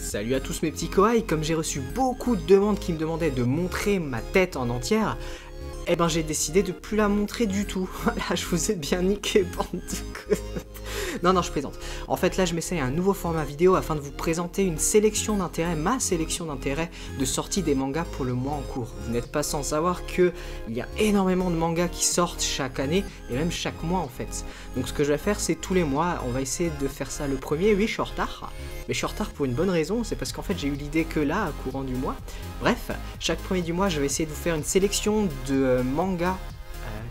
Salut à tous mes petits kawaii, comme j'ai reçu beaucoup de demandes qui me demandaient de montrer ma tête en entière, eh ben j'ai décidé de plus la montrer du tout. Voilà, je vous ai bien niqué, bande de connards. Non, je plaisante. En fait, là, je m'essaye un nouveau format vidéo afin de vous présenter une sélection d'intérêts, ma sélection d'intérêts de sortie des mangas pour le mois en cours. Vous n'êtes pas sans savoir qu'il y a énormément de mangas qui sortent chaque année, et même chaque mois en fait. Donc ce que je vais faire, c'est tous les mois, on va essayer de faire ça le premier. Oui, je suis en retard, mais je suis en retard pour une bonne raison, c'est parce qu'en fait, j'ai eu l'idée que là, courant du mois. Bref, chaque premier du mois, je vais essayer de vous faire une sélection de mangas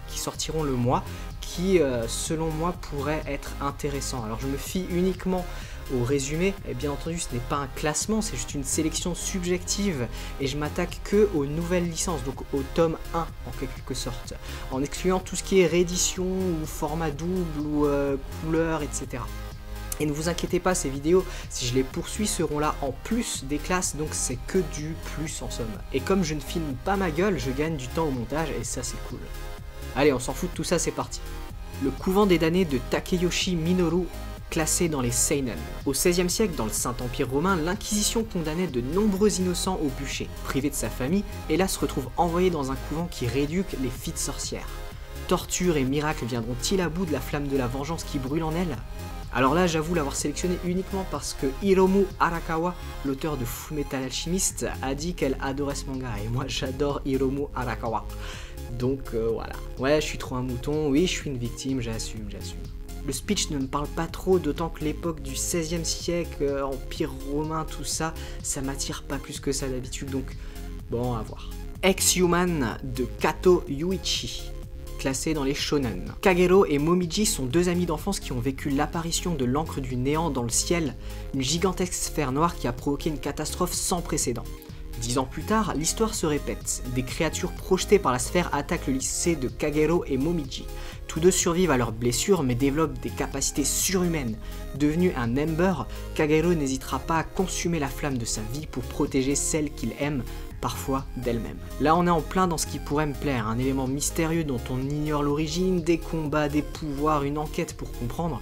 qui sortiront le mois, qui selon moi pourraient être intéressants. Alors je me fie uniquement au résumé, et bien entendu ce n'est pas un classement, c'est juste une sélection subjective et je m'attaque que aux nouvelles licences, donc au tome 1 en quelque sorte, en excluant tout ce qui est réédition ou format double ou couleur, etc. Et ne vous inquiétez pas, ces vidéos, si je les poursuis, seront là en plus des classes, donc c'est que du plus en somme. Et comme je ne filme pas ma gueule, je gagne du temps au montage et ça c'est cool. Allez, on s'en fout de tout ça, c'est parti. Le couvent des damnés de Takeyoshi Minoru, classé dans les seinen. Au XVIe siècle, dans le Saint-Empire romain, l'Inquisition condamnait de nombreux innocents au bûcher. Privé de sa famille, Hélas se retrouve envoyé dans un couvent qui rééduque les filles de sorcières. Torture et miracles viendront-ils à bout de la flamme de la vengeance qui brûle en elle? Alors là, j'avoue l'avoir sélectionné uniquement parce que Hiromu Arakawa, l'auteur de Fullmetal Alchemist, a dit qu'elle adorait ce manga, et moi j'adore Hiromu Arakawa. Donc voilà. Ouais, je suis trop un mouton, oui, je suis une victime, j'assume. Le speech ne me parle pas trop, d'autant que l'époque du XVIe siècle, Empire romain, tout ça, ça m'attire pas plus que ça d'habitude, donc bon, à voir. Ex-Human de Kato Yuichi, classé dans les shonen. Kagero et Momiji sont deux amis d'enfance qui ont vécu l'apparition de l'encre du néant dans le ciel, une gigantesque sphère noire qui a provoqué une catastrophe sans précédent. 10 ans plus tard, l'histoire se répète. Des créatures projetées par la sphère attaquent le lycée de Kagero et Momiji. Tous deux survivent à leurs blessures mais développent des capacités surhumaines. Devenu un Ember, Kagero n'hésitera pas à consumer la flamme de sa vie pour protéger celle qu'il aime, parfois d'elle-même. Là on est en plein dans ce qui pourrait me plaire, un élément mystérieux dont on ignore l'origine, des combats, des pouvoirs, une enquête pour comprendre.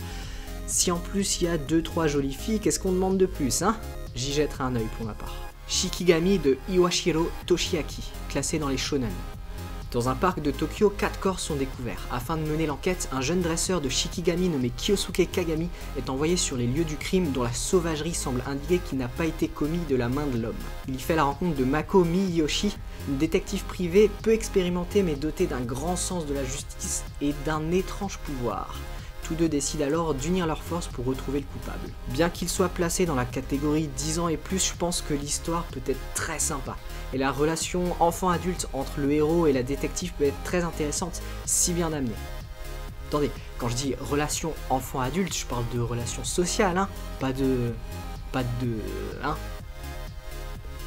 Si en plus il y a 2-3 jolies filles, qu'est-ce qu'on demande de plus, hein? J'y jetterai un œil pour ma part. Shikigami de Iwashiro Toshiaki, classé dans les shonen. Dans un parc de Tokyo, 4 corps sont découverts. Afin de mener l'enquête, un jeune dresseur de Shikigami nommé Kyosuke Kagami est envoyé sur les lieux du crime dont la sauvagerie semble indiquer qu'il n'a pas été commis de la main de l'homme. Il y fait la rencontre de Mako Miyoshi, une détective privée peu expérimentée mais dotée d'un grand sens de la justice et d'un étrange pouvoir. Tous deux décident alors d'unir leurs forces pour retrouver le coupable. Bien qu'il soit placé dans la catégorie 10 ans et plus, je pense que l'histoire peut être très sympa. Et la relation enfant-adulte entre le héros et la détective peut être très intéressante, si bien amenée. Attendez, quand je dis relation enfant-adulte, je parle de relation sociale, hein, pas de... hein,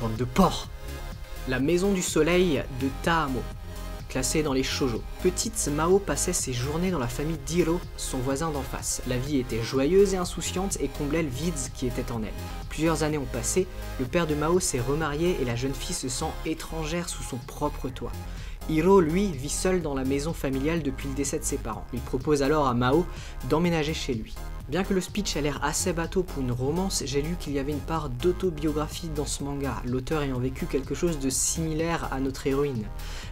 bande de porc. La maison du soleil de Taamo, classée dans les shoujo. Petite, Mao passait ses journées dans la famille d'Hiro, son voisin d'en face. La vie était joyeuse et insouciante et comblait le vide qui était en elle. Plusieurs années ont passé, le père de Mao s'est remarié et la jeune fille se sent étrangère sous son propre toit. Hiro, lui, vit seul dans la maison familiale depuis le décès de ses parents. Il propose alors à Mao d'emménager chez lui. Bien que le speech ait l'air assez bateau pour une romance, j'ai lu qu'il y avait une part d'autobiographie dans ce manga, l'auteur ayant vécu quelque chose de similaire à notre héroïne.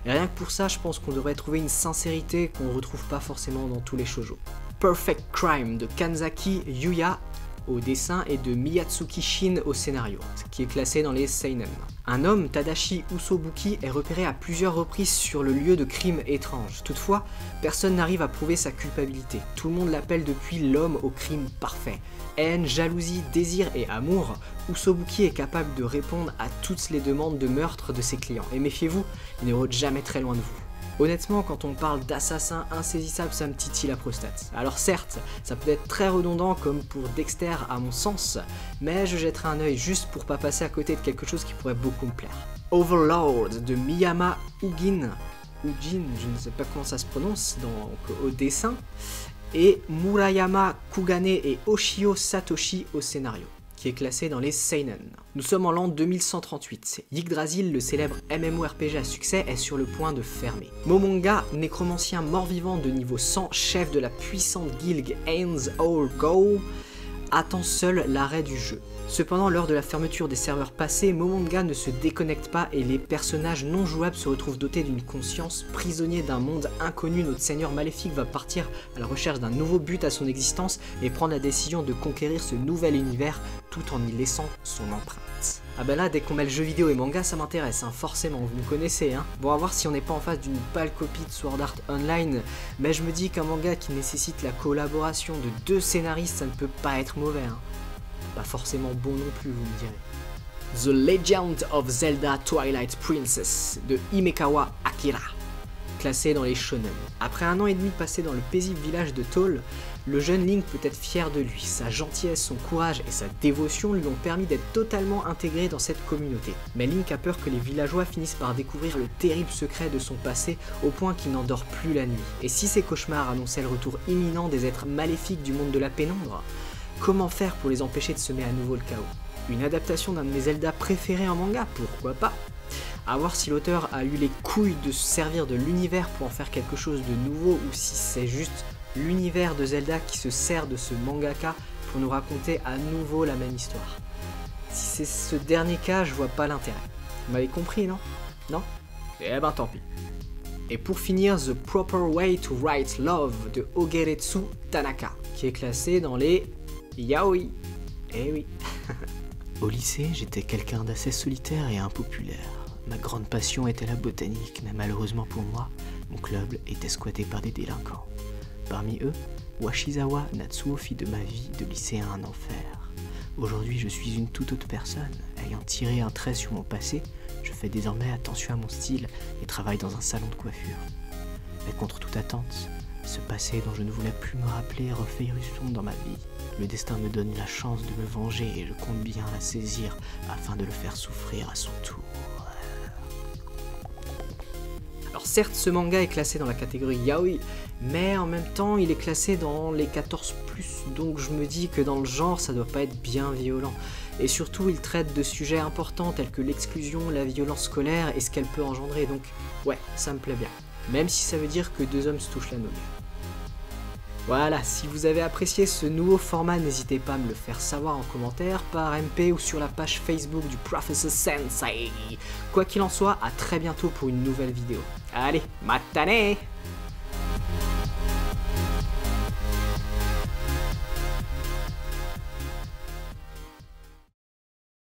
Et rien que pour ça, je pense qu'on devrait trouver une sincérité qu'on ne retrouve pas forcément dans tous les shoujo. Perfect Crime de Kanzaki Yuya au dessin et de Miyatsuki Shin au scénario, qui est classé dans les seinen. Un homme, Tadashi Usobuki, est repéré à plusieurs reprises sur le lieu de crime étrange. Toutefois, personne n'arrive à prouver sa culpabilité. Tout le monde l'appelle depuis l'homme au crime parfait. Haine, jalousie, désir et amour, Usobuki est capable de répondre à toutes les demandes de meurtre de ses clients. Et méfiez-vous, il ne rôde jamais très loin de vous. Honnêtement, quand on parle d'assassin insaisissable, ça me titille la prostate. Alors certes, ça peut être très redondant comme pour Dexter à mon sens, mais je jetterai un œil juste pour pas passer à côté de quelque chose qui pourrait beaucoup me plaire. Overlord de Miyama Ugin, je ne sais pas comment ça se prononce au dessin, et Murayama Kugane et Oshio Satoshi au scénario, qui est classé dans les seinen. Nous sommes en l'an 2138. Yggdrasil, le célèbre MMORPG à succès, est sur le point de fermer. Momonga, nécromancien mort-vivant de niveau 100, chef de la puissante guilde Ainz All Go, attend seul l'arrêt du jeu. Cependant, lors de la fermeture des serveurs passés, Momonga ne se déconnecte pas et les personnages non jouables se retrouvent dotés d'une conscience. Prisonnier d'un monde inconnu, notre seigneur maléfique va partir à la recherche d'un nouveau but à son existence et prendre la décision de conquérir ce nouvel univers tout en y laissant son empreinte. Ah bah là, dès qu'on met le jeu vidéo et manga, ça m'intéresse, hein, forcément, vous me connaissez. Hein. Bon, à voir si on n'est pas en face d'une pâle copie de Sword Art Online, mais je me dis qu'un manga qui nécessite la collaboration de 2 scénaristes, ça ne peut pas être mauvais. Hein. Pas forcément bon non plus, vous me direz. The Legend of Zelda Twilight Princess de Himekawa Akira, classé dans les shonen. Après 1 an et demi passé dans le paisible village de Toll, le jeune Link peut être fier de lui. Sa gentillesse, son courage et sa dévotion lui ont permis d'être totalement intégré dans cette communauté. Mais Link a peur que les villageois finissent par découvrir le terrible secret de son passé au point qu'il n'en dort plus la nuit. Et si ces cauchemars annonçaient le retour imminent des êtres maléfiques du monde de la pénombre, comment faire pour les empêcher de semer à nouveau le chaos? Une adaptation d'un de mes Zelda préférés en manga, pourquoi pas? À voir si l'auteur a eu les couilles de se servir de l'univers pour en faire quelque chose de nouveau ou si c'est juste l'univers de Zelda qui se sert de ce mangaka pour nous raconter à nouveau la même histoire. Si c'est ce dernier cas, je vois pas l'intérêt. Vous m'avez compris, non? Non? Eh ben tant pis. Et pour finir, The Proper Way to Write Love de Ogeretsu Tanaka, qui est classé dans les yaoi. Eh oui. Au lycée, j'étais quelqu'un d'assez solitaire et impopulaire. Ma grande passion était la botanique, mais malheureusement pour moi, mon club était squatté par des délinquants. Parmi eux, Washizawa Natsuo fit de ma vie de lycéen un enfer. Aujourd'hui, je suis une toute autre personne. Ayant tiré un trait sur mon passé, je fais désormais attention à mon style et travaille dans un salon de coiffure. Mais contre toute attente, ce passé dont je ne voulais plus me rappeler refait irruption dans ma vie. Le destin me donne la chance de me venger et je compte bien la saisir afin de le faire souffrir à son tour. Alors certes, ce manga est classé dans la catégorie yaoi, mais en même temps, il est classé dans les 14+, donc je me dis que dans le genre, ça doit pas être bien violent. Et surtout, il traite de sujets importants tels que l'exclusion, la violence scolaire et ce qu'elle peut engendrer, donc ouais, ça me plaît bien. Même si ça veut dire que 2 hommes se touchent la nouille. Voilà, si vous avez apprécié ce nouveau format, n'hésitez pas à me le faire savoir en commentaire, par MP ou sur la page Facebook du Professor Sensei. Quoi qu'il en soit, à très bientôt pour une nouvelle vidéo. Allez, matane!